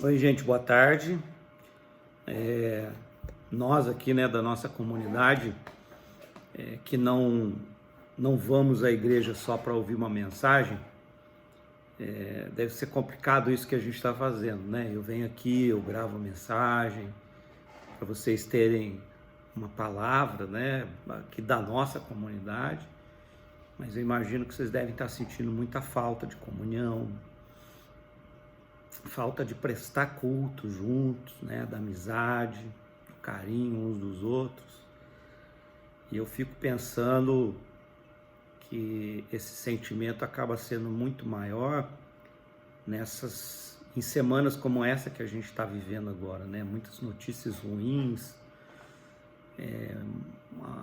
Oi, gente, boa tarde. Nós aqui, né, da nossa comunidade, que não vamos à igreja só para ouvir uma mensagem, deve ser complicado isso que a gente está fazendo, né? Eu venho aqui, eu gravo mensagem para vocês terem uma palavra, né, aqui da nossa comunidade, mas eu imagino que vocês devem estar sentindo muita falta de comunhão, falta de prestar culto juntos, né, da amizade, do carinho uns dos outros. E eu fico pensando que esse sentimento acaba sendo muito maior em semanas como essa que a gente está vivendo agora, né? Muitas notícias ruins,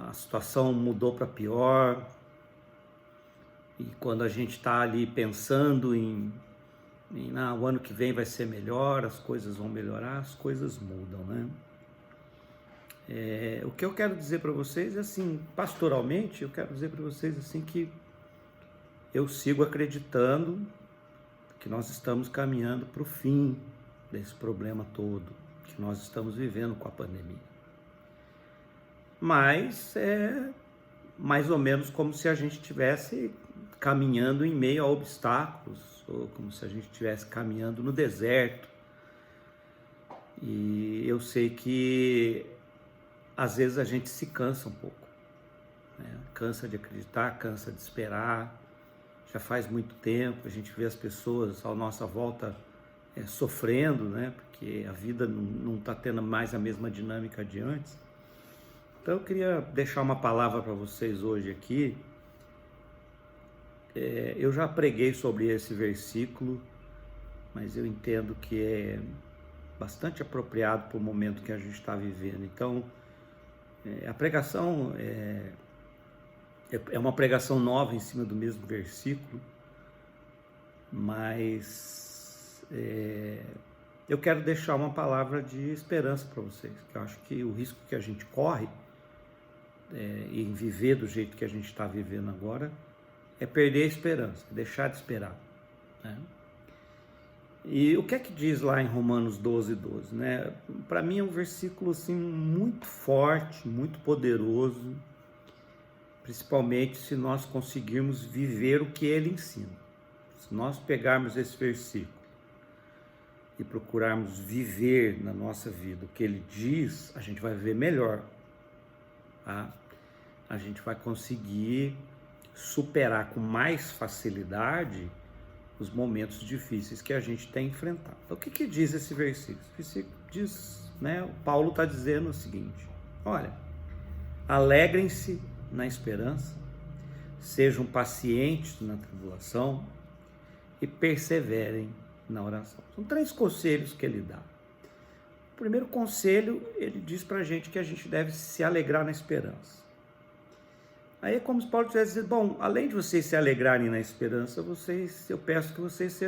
a situação mudou para pior, e quando a gente está ali pensando o ano que vem vai ser melhor, as coisas vão melhorar, as coisas mudam, né? O que eu quero dizer para vocês é assim, pastoralmente, eu quero dizer para vocês assim que eu sigo acreditando que nós estamos caminhando para o fim desse problema todo que nós estamos vivendo com a pandemia. Mas é mais ou menos como se a gente estivesse caminhando em meio a obstáculos, ou como se a gente estivesse caminhando no deserto. E eu sei que às vezes a gente se cansa um pouco, né? Cansa de acreditar, cansa de esperar. Já faz muito tempo, a gente vê as pessoas à nossa volta sofrendo, né? Porque a vida não está tendo mais a mesma dinâmica de antes. Então eu queria deixar uma palavra para vocês hoje aqui. Eu já preguei sobre esse versículo, mas eu entendo que é bastante apropriado para o momento que a gente está vivendo. Então, a pregação é uma pregação nova em cima do mesmo versículo, mas eu quero deixar uma palavra de esperança para vocês, que eu acho que o risco que a gente corre em viver do jeito que a gente está vivendo agora é perder a esperança, deixar de esperar, né? E o que é que diz lá em Romanos 12:12, né? Para mim é um versículo assim muito forte, muito poderoso, principalmente se nós conseguirmos viver o que ele ensina. Se nós pegarmos esse versículo e procurarmos viver na nossa vida o que ele diz, a gente vai viver melhor, tá? A gente vai conseguir superar com mais facilidade os momentos difíceis que a gente tem enfrentado. Então, o que diz esse versículo? Esse versículo diz, né? O Paulo está dizendo o seguinte: olha, alegrem-se na esperança, sejam pacientes na tribulação e perseverem na oração. São 3 conselhos que ele dá. O primeiro conselho, ele diz para a gente que a gente deve se alegrar na esperança. Aí é como se Paulo tivesse dizendo, bom, além de vocês se alegrarem na esperança, eu peço que vocês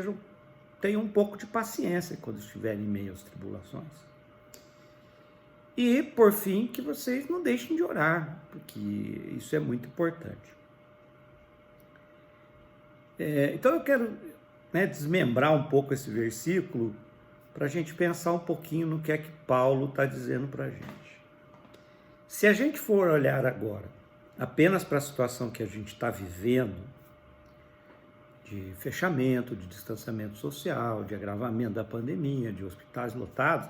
tenham um pouco de paciência quando estiverem em meio às tribulações. E, por fim, que vocês não deixem de orar, porque isso é muito importante. Então eu quero desmembrar um pouco esse versículo para a gente pensar um pouquinho no que é que Paulo está dizendo para a gente. Se a gente for olhar agora apenas para a situação que a gente está vivendo, de fechamento, de distanciamento social, de agravamento da pandemia, de hospitais lotados,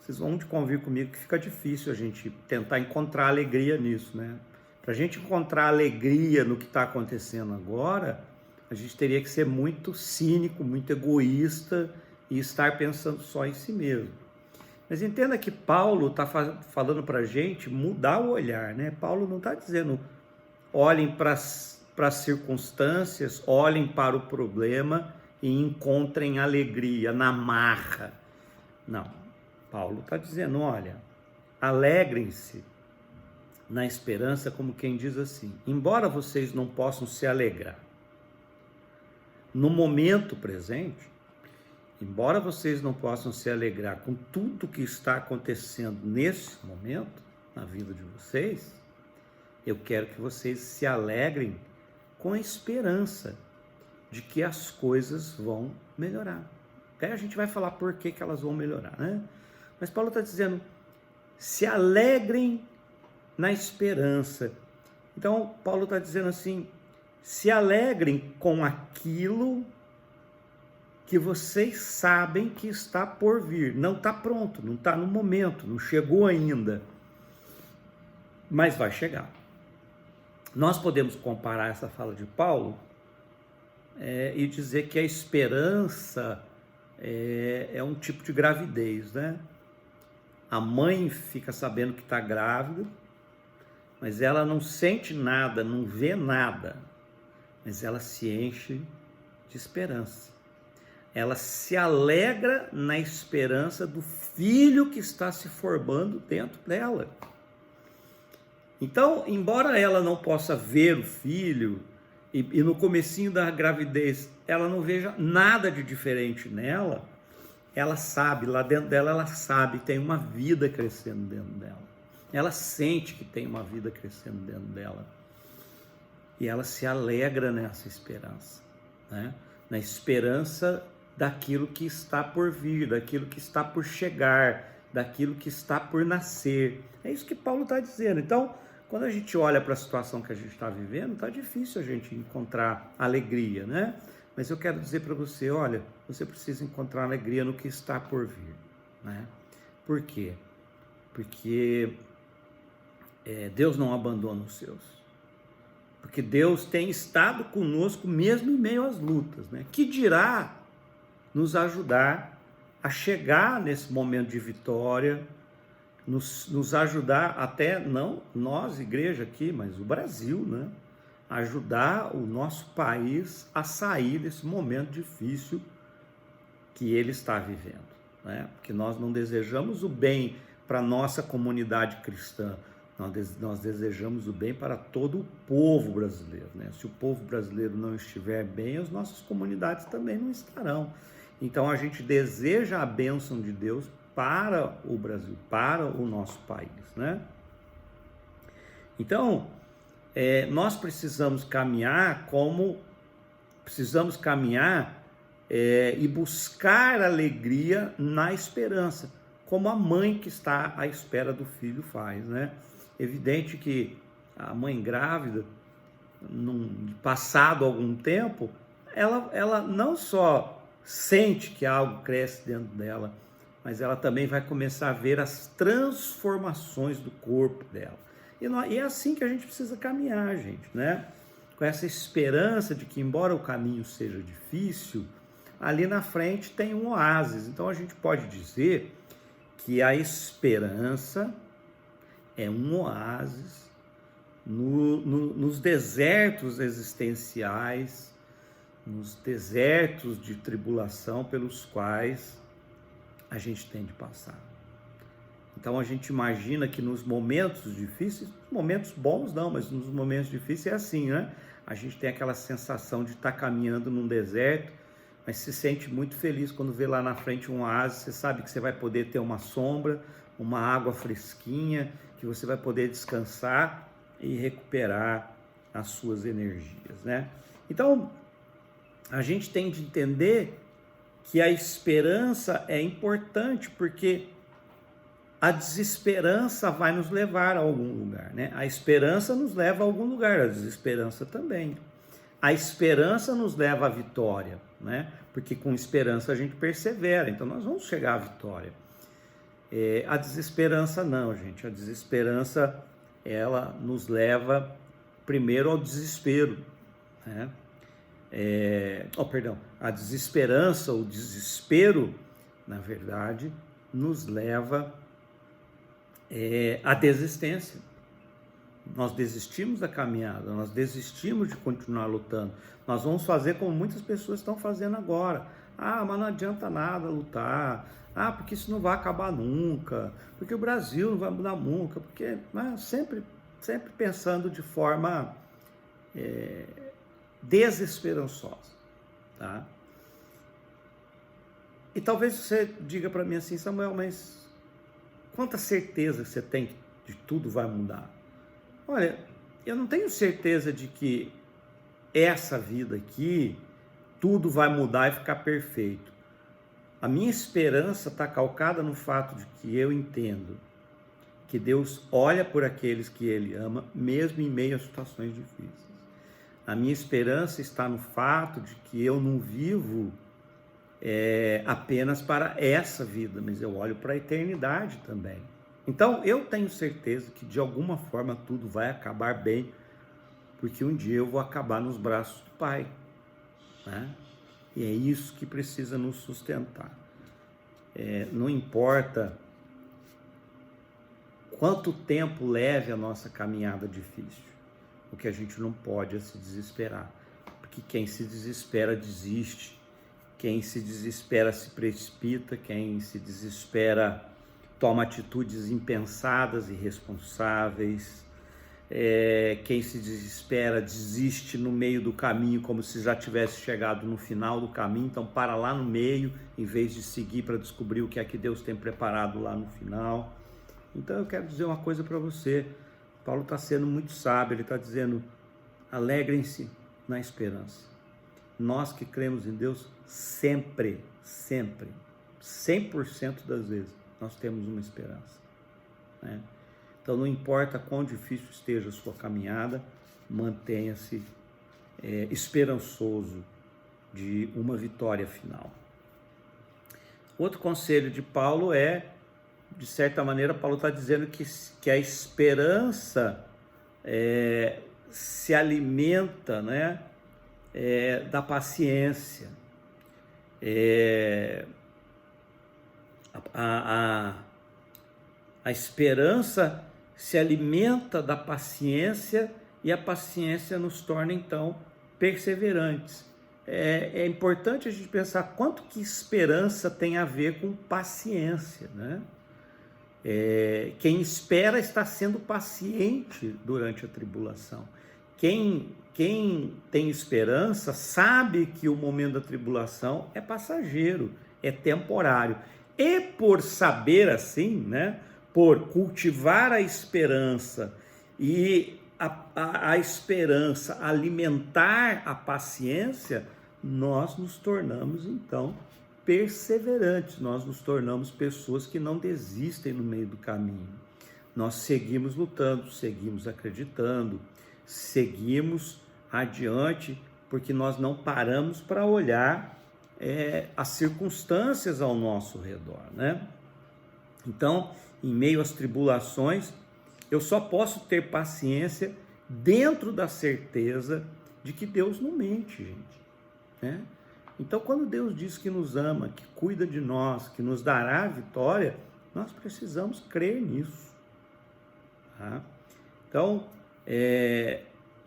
vocês vão convir comigo que fica difícil a gente tentar encontrar alegria nisso, né? Para a gente encontrar alegria no que está acontecendo agora, a gente teria que ser muito cínico, muito egoísta e estar pensando só em si mesmo. Mas entenda que Paulo está falando para a gente mudar o olhar, né? Paulo não está dizendo olhem para as circunstâncias, olhem para o problema e encontrem alegria na marra. Não, Paulo está dizendo, olha, alegrem-se na esperança, como quem diz assim, embora vocês não possam se alegrar no momento presente, embora vocês não possam se alegrar com tudo que está acontecendo nesse momento, na vida de vocês, eu quero que vocês se alegrem com a esperança de que as coisas vão melhorar. Aí a gente vai falar por que elas vão melhorar, né? Mas Paulo está dizendo, se alegrem na esperança. Então, Paulo está dizendo assim, se alegrem com aquilo que vocês sabem que está por vir. Não está pronto, não está no momento, não chegou ainda, mas vai chegar. Nós podemos comparar essa fala de Paulo e dizer que a esperança é um tipo de gravidez, né? A mãe fica sabendo que está grávida, mas ela não sente nada, não vê nada, mas ela se enche de esperança. Ela se alegra na esperança do filho que está se formando dentro dela. Então, embora ela não possa ver o filho, e no comecinho da gravidez ela não veja nada de diferente nela, ela sabe, lá dentro dela ela sabe que tem uma vida crescendo dentro dela. Ela sente que tem uma vida crescendo dentro dela. E ela se alegra nessa esperança, né? Na esperança daquilo que está por vir, daquilo que está por chegar, daquilo que está por nascer. É isso que Paulo está dizendo. Então, quando a gente olha para a situação que a gente está vivendo, está difícil a gente encontrar alegria, né? Mas eu quero dizer para você, olha, você precisa encontrar alegria no que está por vir, né? Por quê? Porque Deus não abandona os seus. Porque Deus tem estado conosco mesmo em meio às lutas, né? Que dirá nos ajudar a chegar nesse momento de vitória, nos ajudar até, não nós, igreja aqui, mas o Brasil, né? Ajudar o nosso país a sair desse momento difícil que ele está vivendo, né? Porque nós não desejamos o bem para a nossa comunidade cristã, nós desejamos o bem para todo o povo brasileiro, né? Se o povo brasileiro não estiver bem, as nossas comunidades também não estarão. Então a gente deseja a bênção de Deus para o Brasil, para o nosso país, né? Então, nós precisamos caminhar e buscar alegria na esperança, como a mãe que está à espera do filho faz, né? Evidente que a mãe grávida, passado algum tempo, ela não só sente que algo cresce dentro dela, mas ela também vai começar a ver as transformações do corpo dela. E é assim que a gente precisa caminhar, gente, né? Com essa esperança de que, embora o caminho seja difícil, ali na frente tem um oásis. Então a gente pode dizer que a esperança é um oásis nos desertos existenciais, nos desertos de tribulação pelos quais a gente tem de passar. Então a gente imagina que nos momentos difíceis, momentos bons não, mas nos momentos difíceis é assim, né? A gente tem aquela sensação de estar caminhando num deserto, mas se sente muito feliz quando vê lá na frente um oásis. Você sabe que você vai poder ter uma sombra, uma água fresquinha, que você vai poder descansar e recuperar as suas energias, né? Então, a gente tem de entender que a esperança é importante, porque a desesperança vai nos levar a algum lugar, né? A esperança nos leva a algum lugar, a desesperança também. A esperança nos leva à vitória, né? Porque com esperança a gente persevera, então nós vamos chegar à vitória. A desesperança não, gente. A desesperança, ela nos leva primeiro ao desespero, né? A desesperança, o desespero, na verdade, nos leva à desistência. Nós desistimos da caminhada, nós desistimos de continuar lutando. Nós vamos fazer como muitas pessoas estão fazendo agora. Mas não adianta nada lutar. Porque isso não vai acabar nunca. Porque o Brasil não vai mudar nunca. Porque sempre pensando de forma desesperançosa, tá? E talvez você diga para mim assim, Samuel, mas quanta certeza você tem de que tudo vai mudar? Olha, eu não tenho certeza de que essa vida aqui, tudo vai mudar e ficar perfeito. A minha esperança está calcada no fato de que eu entendo que Deus olha por aqueles que Ele ama, mesmo em meio a situações difíceis. A minha esperança está no fato de que eu não vivo apenas para essa vida, mas eu olho para a eternidade também. Então, eu tenho certeza que de alguma forma tudo vai acabar bem, porque um dia eu vou acabar nos braços do Pai, né? E é isso que precisa nos sustentar. Não importa quanto tempo leve a nossa caminhada difícil, o que a gente não pode é se desesperar, porque quem se desespera desiste, quem se desespera se precipita, quem se desespera toma atitudes impensadas, irresponsáveis, quem se desespera desiste no meio do caminho, como se já tivesse chegado no final do caminho, então para lá no meio, em vez de seguir para descobrir o que é que Deus tem preparado lá no final. Então eu quero dizer uma coisa para você, Paulo está sendo muito sábio, ele está dizendo, alegrem-se na esperança. Nós que cremos em Deus, sempre, 100% das vezes, nós temos uma esperança, né? Então não importa quão difícil esteja a sua caminhada, mantenha-se esperançoso de uma vitória final. Outro conselho de Paulo de certa maneira, Paulo está dizendo que a esperança se alimenta, né, da paciência. A esperança se alimenta da paciência e a paciência nos torna, então, perseverantes. É importante a gente pensar quanto que esperança tem a ver com paciência, né? Quem espera está sendo paciente durante a tribulação. Quem tem esperança sabe que o momento da tribulação é passageiro, é temporário. E por saber assim, né, por cultivar a esperança e a esperança alimentar a paciência, nós nos tornamos então perseverantes, nós nos tornamos pessoas que não desistem no meio do caminho. Nós seguimos lutando, seguimos acreditando, seguimos adiante, porque nós não paramos para olhar as circunstâncias ao nosso redor, né? Então, em meio às tribulações, eu só posso ter paciência dentro da certeza de que Deus não mente, gente, né? Então, quando Deus diz que nos ama, que cuida de nós, que nos dará a vitória, nós precisamos crer nisso, tá? Então,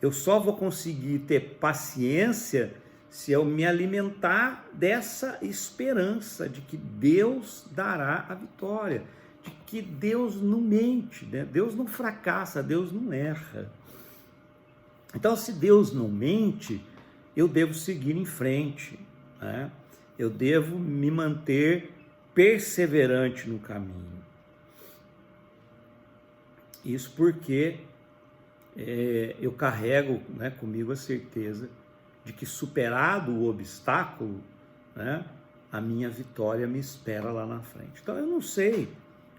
eu só vou conseguir ter paciência se eu me alimentar dessa esperança de que Deus dará a vitória, de que Deus não mente, né? Deus não fracassa, Deus não erra. Então, se Deus não mente, eu devo seguir em frente, né? Eu devo me manter perseverante no caminho. Isso porque eu carrego, né, comigo a certeza de que, superado o obstáculo, né, a minha vitória me espera lá na frente. Então eu não sei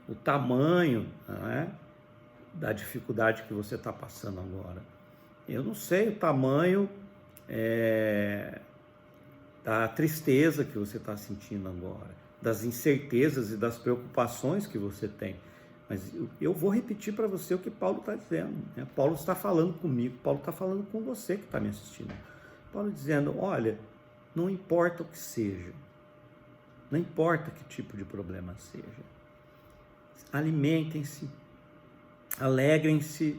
o tamanho, né, da dificuldade que você está passando agora. Eu não sei o tamanho da tristeza que você está sentindo agora, das incertezas e das preocupações que você tem. Mas eu vou repetir para você o que Paulo está dizendo, né? Paulo está falando comigo, Paulo está falando com você que está me assistindo. Paulo dizendo, olha, não importa o que seja, não importa que tipo de problema seja, alimentem-se, alegrem-se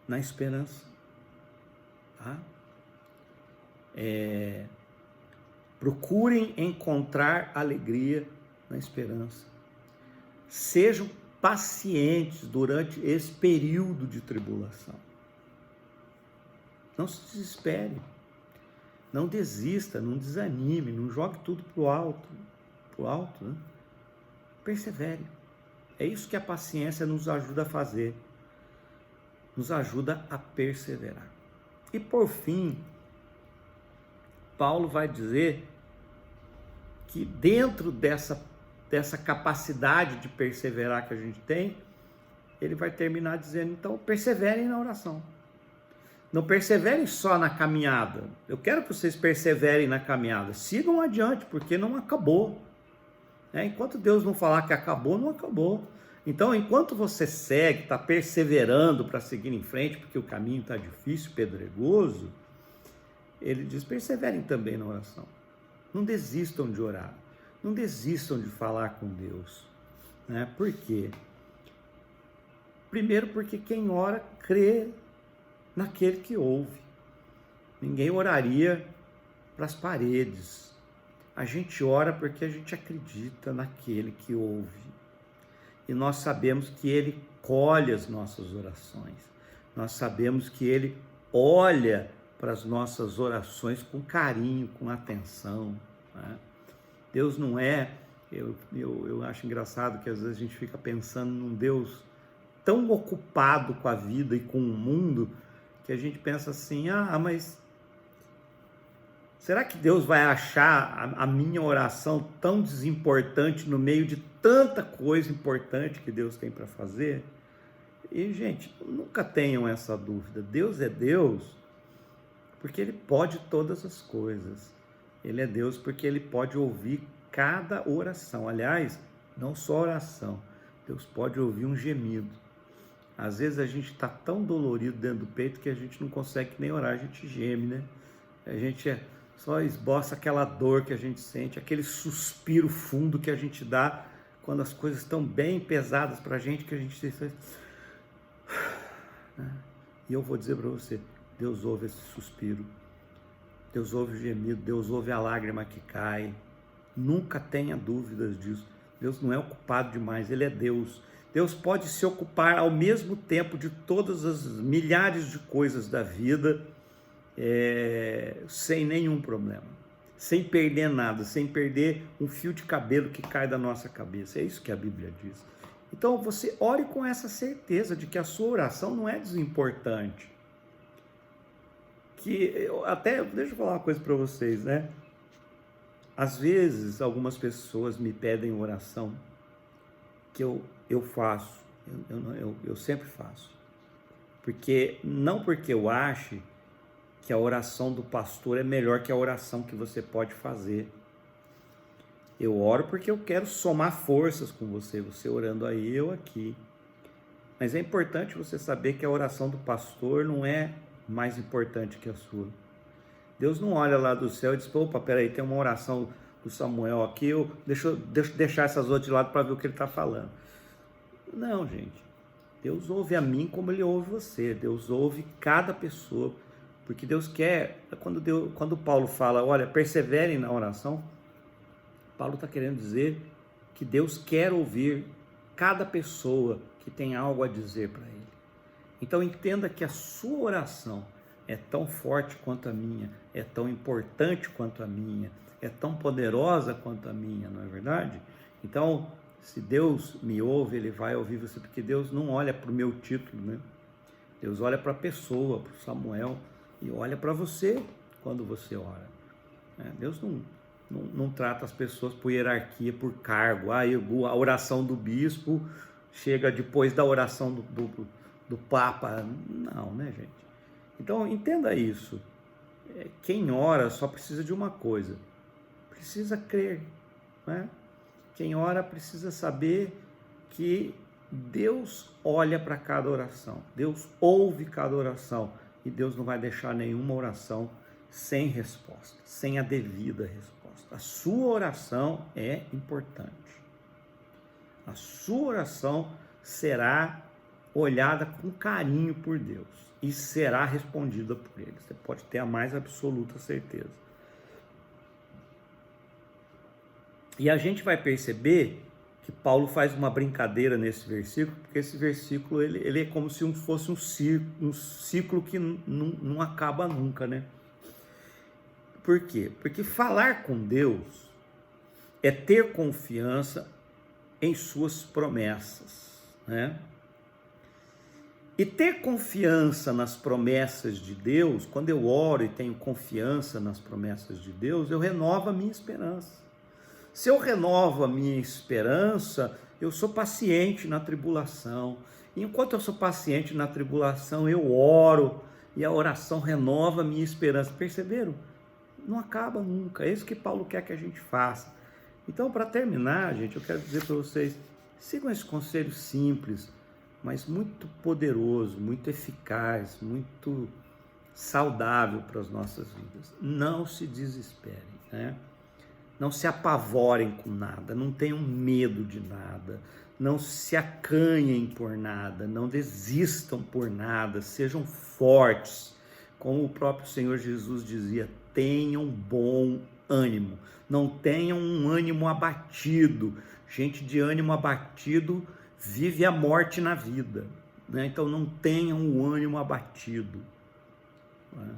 na esperança, tá? Procurem encontrar alegria na esperança. Sejam pacientes durante esse período de tribulação. Não se desespere, não desista, não desanime, não jogue tudo para o alto, né? Persevere. É isso que a paciência nos ajuda a fazer, nos ajuda a perseverar. E por fim, Paulo vai dizer que dentro dessa capacidade de perseverar que a gente tem, ele vai terminar dizendo, então perseverem na oração. Não perseverem só na caminhada. Eu quero que vocês perseverem na caminhada. Sigam adiante, porque não acabou. Enquanto Deus não falar que acabou, não acabou. Então, enquanto você segue, está perseverando para seguir em frente, porque o caminho está difícil, pedregoso, ele diz, perseverem também na oração. Não desistam de orar. Não desistam de falar com Deus. Por quê? Primeiro, porque quem ora crê naquele que ouve. Ninguém oraria para as paredes. A gente ora porque a gente acredita naquele que ouve. E nós sabemos que ele colhe as nossas orações. Nós sabemos que ele olha para as nossas orações com carinho, com atenção. Deus não é... Eu acho engraçado que às vezes a gente fica pensando num Deus tão ocupado com a vida e com o mundo, que a gente pensa assim, mas será que Deus vai achar a minha oração tão desimportante no meio de tanta coisa importante que Deus tem para fazer? E, gente, nunca tenham essa dúvida. Deus é Deus porque Ele pode todas as coisas. Ele é Deus porque Ele pode ouvir cada oração. Aliás, não só oração. Deus pode ouvir um gemido. Às vezes a gente está tão dolorido dentro do peito que a gente não consegue nem orar, a gente geme, né? A gente só esboça aquela dor que a gente sente, aquele suspiro fundo que a gente dá quando as coisas estão bem pesadas para a gente, que a gente diz... E eu vou dizer para você, Deus ouve esse suspiro, Deus ouve o gemido, Deus ouve a lágrima que cai. Nunca tenha dúvidas disso. Deus não é ocupado demais, Ele é Deus. Deus pode se ocupar ao mesmo tempo de todas as milhares de coisas da vida, sem nenhum problema, sem perder nada, sem perder um fio de cabelo que cai da nossa cabeça. É isso que a Bíblia diz. Então você ore com essa certeza de que a sua oração não é desimportante. Deixa eu falar uma coisa para vocês, né? Às vezes algumas pessoas me pedem oração que eu faço, eu sempre faço, não porque eu ache que a oração do pastor é melhor que a oração que você pode fazer. Eu oro porque eu quero somar forças com você orando aí, eu aqui. Mas é importante você saber que a oração do pastor não é mais importante que a sua. Deus não olha lá do céu e diz, opa, peraí, tem uma oração do Samuel aqui, deixa eu deixar essas outras de lado para ver o que ele está falando. Não, gente. Deus ouve a mim como Ele ouve você. Deus ouve cada pessoa. Porque Deus quer... Quando Paulo fala, olha, perseverem na oração, Paulo está querendo dizer que Deus quer ouvir cada pessoa que tem algo a dizer para Ele. Então entenda que a sua oração é tão forte quanto a minha, é tão importante quanto a minha, é tão poderosa quanto a minha, não é verdade? Então... se Deus me ouve, Ele vai ouvir você, porque Deus não olha para o meu título, né? Deus olha para a pessoa, para o Samuel, e olha para você quando você ora. Deus não trata as pessoas por hierarquia, por cargo. A oração do bispo chega depois da oração do Papa. Não, né, gente? Então, entenda isso. Quem ora só precisa de uma coisa. Precisa crer, né? Quem ora precisa saber que Deus olha para cada oração, Deus ouve cada oração e Deus não vai deixar nenhuma oração sem resposta, sem a devida resposta. A sua oração é importante. A sua oração será olhada com carinho por Deus e será respondida por Ele. Você pode ter a mais absoluta certeza. E a gente vai perceber que Paulo faz uma brincadeira nesse versículo, porque esse versículo ele é como se fosse um ciclo que não acaba nunca, né? Por quê? Porque falar com Deus é ter confiança em suas promessas, né? E ter confiança nas promessas de Deus, quando eu oro e tenho confiança nas promessas de Deus, eu renovo a minha esperança. Se eu renovo a minha esperança, eu sou paciente na tribulação. E enquanto eu sou paciente na tribulação, eu oro, e a oração renova a minha esperança. Perceberam? Não acaba nunca. É isso que Paulo quer que a gente faça. Então, para terminar, gente, eu quero dizer para vocês, sigam esse conselho simples, mas muito poderoso, muito eficaz, muito saudável para as nossas vidas. Não se desesperem, né? Não se apavorem com nada, não tenham medo de nada, não se acanhem por nada, não desistam por nada, sejam fortes. Como o próprio Senhor Jesus dizia, tenham bom ânimo, não tenham um ânimo abatido. Gente de ânimo abatido vive a morte na vida, né? Então não tenham o ânimo abatido, né?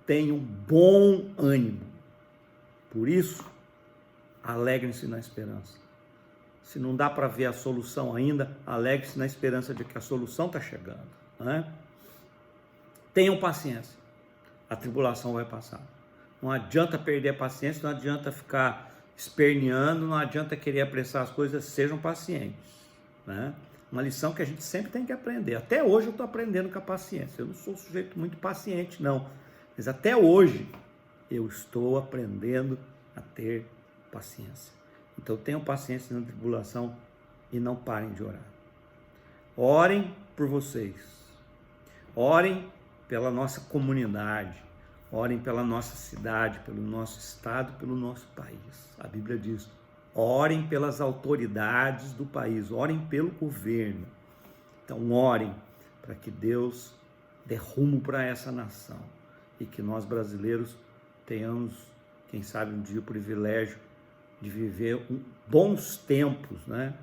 Tenham bom ânimo. Por isso, alegrem-se na esperança. Se não dá para ver a solução ainda, alegre-se na esperança de que a solução está chegando, né? Tenham paciência, a tribulação vai passar. Não adianta perder a paciência, não adianta ficar esperneando, não adianta querer apressar as coisas, sejam pacientes, né? Uma lição que a gente sempre tem que aprender. Até hoje eu estou aprendendo com a paciência. Eu não sou um sujeito muito paciente, não. Mas até hoje eu estou aprendendo a ter paciência. Então tenham paciência na tribulação e não parem de orar. Orem por vocês. Orem pela nossa comunidade. Orem pela nossa cidade, pelo nosso estado, pelo nosso país. A Bíblia diz, orem pelas autoridades do país, orem pelo governo. Então orem para que Deus dê rumo para essa nação e que nós brasileiros tenhamos, quem sabe um dia, o privilégio de viver bons tempos, né,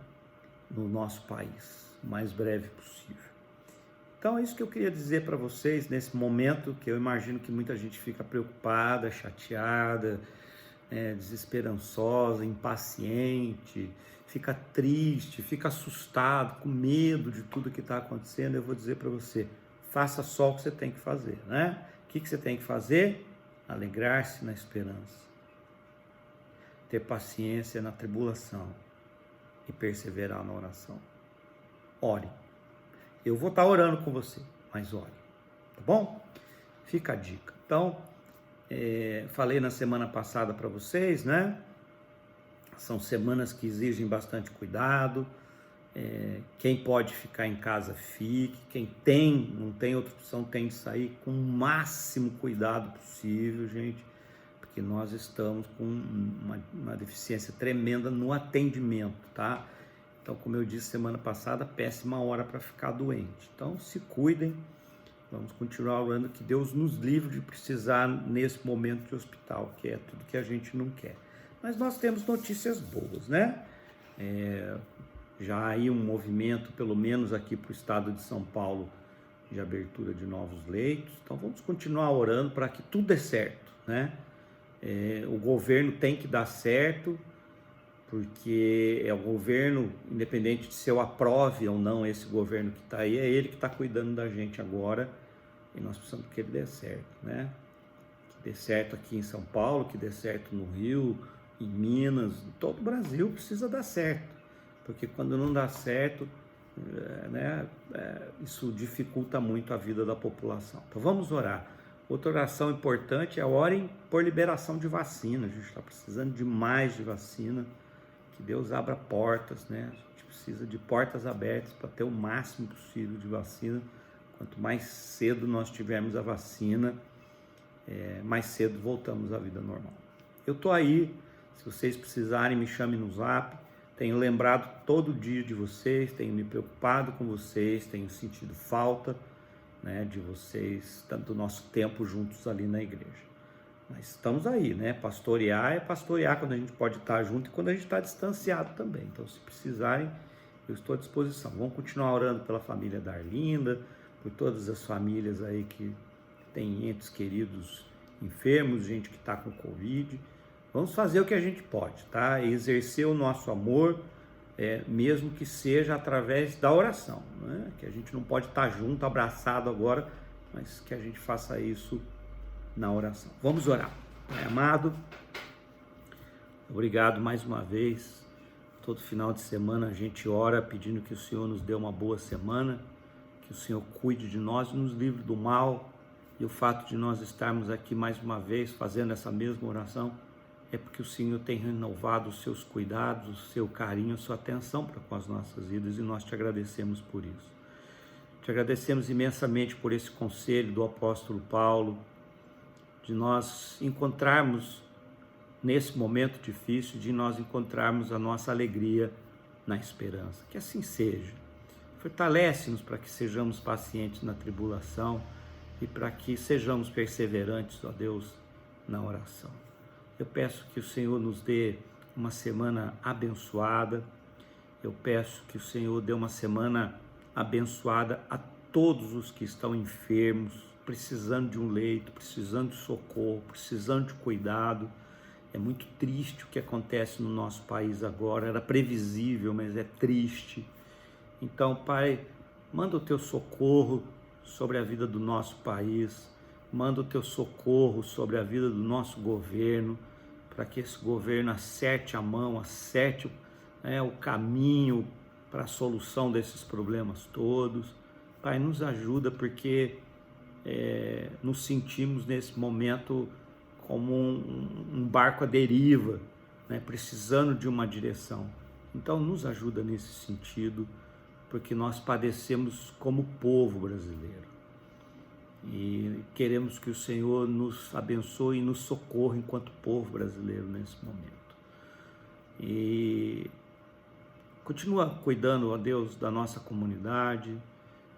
no nosso país, o mais breve possível. Então é isso que eu queria dizer para vocês nesse momento que eu imagino que muita gente fica preocupada, chateada, desesperançosa, impaciente, fica triste, fica assustado, com medo de tudo que está acontecendo. Eu vou dizer para você, faça só o que você tem que fazer, né? O que você tem que fazer? Alegrar-se na esperança, ter paciência na tribulação e perseverar na oração. Ore. Eu vou estar orando com você, mas ore, tá bom? Fica a dica. Então, falei na semana passada para vocês, né? São semanas que exigem bastante cuidado. Quem pode ficar em casa, fique. Quem não tem outra opção, tem de sair com o máximo cuidado possível, gente, porque nós estamos com uma deficiência tremenda no atendimento, tá? Então, como eu disse semana passada, péssima hora para ficar doente. Então, se cuidem, vamos continuar orando que Deus nos livre de precisar nesse momento de hospital, que é tudo que a gente não quer. Mas nós temos notícias boas, né? Já há aí um movimento, pelo menos aqui para o estado de São Paulo, de abertura de novos leitos. Então, vamos continuar orando para que tudo dê certo, né? O governo tem que dar certo, porque é o governo, independente de se eu aprove ou não esse governo que está aí, é ele que está cuidando da gente agora, e nós precisamos que ele dê certo, né? Que dê certo aqui em São Paulo, que dê certo no Rio, em Minas, em todo o Brasil precisa dar certo, porque quando não dá certo, né, isso dificulta muito a vida da população. Então vamos orar. Outra oração importante é orem por liberação de vacina. A gente está precisando demais de vacina. Que Deus abra portas, né? A gente precisa de portas abertas para ter o máximo possível de vacina. Quanto mais cedo nós tivermos a vacina, mais cedo voltamos à vida normal. Eu estou aí, se vocês precisarem, me chamem no Zap. Tenho lembrado todo dia de vocês, tenho me preocupado com vocês, tenho sentido falta, né, de vocês, tanto do nosso tempo juntos ali na igreja. Mas estamos aí, né? Pastorear é pastorear quando a gente pode estar junto e quando a gente está distanciado também. Então, se precisarem, eu estou à disposição. Vamos continuar orando pela família da Arlinda, por todas as famílias aí que têm entes queridos enfermos, gente que está com Covid. Vamos fazer o que a gente pode, tá? Exercer o nosso amor, mesmo que seja através da oração, né? Que a gente não pode estar junto, abraçado agora, mas que a gente faça isso na oração. Vamos orar. Pai amado, Obrigado mais uma vez. Todo final de semana a gente ora pedindo que o Senhor nos dê uma boa semana, que o Senhor cuide de nós e nos livre do mal. E o fato de nós estarmos aqui mais uma vez fazendo essa mesma oração é porque o Senhor tem renovado os seus cuidados, o seu carinho, a sua atenção para com as nossas vidas, e nós te agradecemos por isso. Te agradecemos imensamente por esse conselho do apóstolo Paulo, de nós encontrarmos nesse momento difícil, de nós encontrarmos a nossa alegria na esperança. Que assim seja. Fortalece-nos para que sejamos pacientes na tribulação e para que sejamos perseverantes, ó Deus, na oração. Eu peço que o Senhor nos dê uma semana abençoada. Eu peço que o Senhor dê uma semana abençoada a todos os que estão enfermos, precisando de um leito, precisando de socorro, precisando de cuidado. É muito triste o que acontece no nosso país agora, era previsível, mas é triste. Então, Pai, manda o teu socorro sobre a vida do nosso país, manda o teu socorro sobre a vida do nosso governo, para que esse governo acerte a mão, acerte o caminho para a solução desses problemas todos. Pai, nos ajuda, porque nos sentimos nesse momento como um barco à deriva, precisando de uma direção. Então nos ajuda nesse sentido, porque nós padecemos como povo brasileiro e queremos que o Senhor nos abençoe e nos socorra enquanto povo brasileiro nesse momento. E continua cuidando, ó Deus, da nossa comunidade,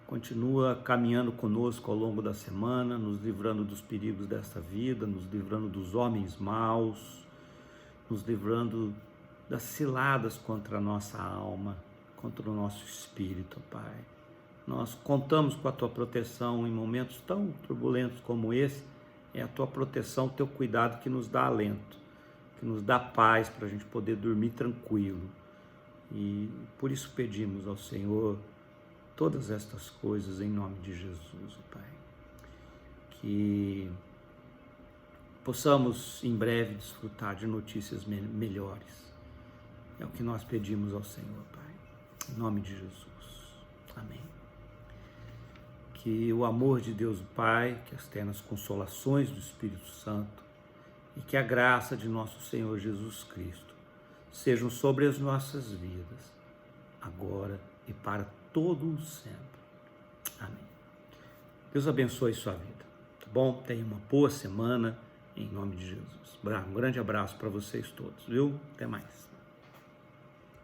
continua caminhando conosco ao longo da semana, nos livrando dos perigos desta vida, nos livrando dos homens maus, nos livrando das ciladas contra a nossa alma, contra o nosso espírito, Pai. Nós contamos com a Tua proteção em momentos tão turbulentos como esse. É a Tua proteção, o Teu cuidado que nos dá alento, que nos dá paz para a gente poder dormir tranquilo. E por isso pedimos ao Senhor todas estas coisas em nome de Jesus, Pai. Que possamos em breve desfrutar de notícias melhores. É o que nós pedimos ao Senhor, Pai. Em nome de Jesus. Amém. Que o amor de Deus o Pai, que as ternas consolações do Espírito Santo e que a graça de nosso Senhor Jesus Cristo sejam sobre as nossas vidas, agora e para todo o sempre. Amém. Deus abençoe sua vida, tá bom? Tenha uma boa semana, em nome de Jesus. Um grande abraço para vocês todos, viu? Até mais.